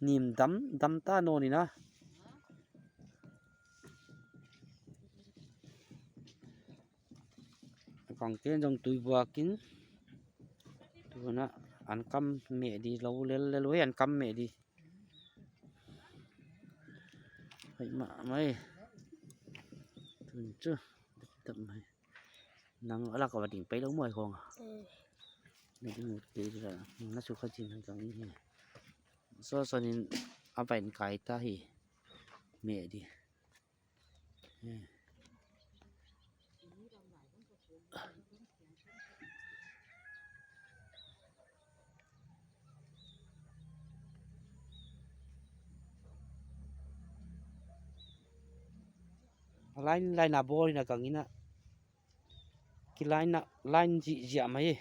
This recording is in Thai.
นิมดำตาโนนี่นะกองเกนจงตุยบัวกินตัวนะอันกำเมดีเราเล่นอันกำเมดีไปมาไม่ถึงจ้ะตับไม่นังอะไรก็ว่าดิ่งไปแล้วมวยคงนี่ดูดีเลยน่าสุขจริงตรงนี้ส่วนนี้เอาไปไก่ตาหีเมดีlain nabo ni na kangina ki lain ji ji amai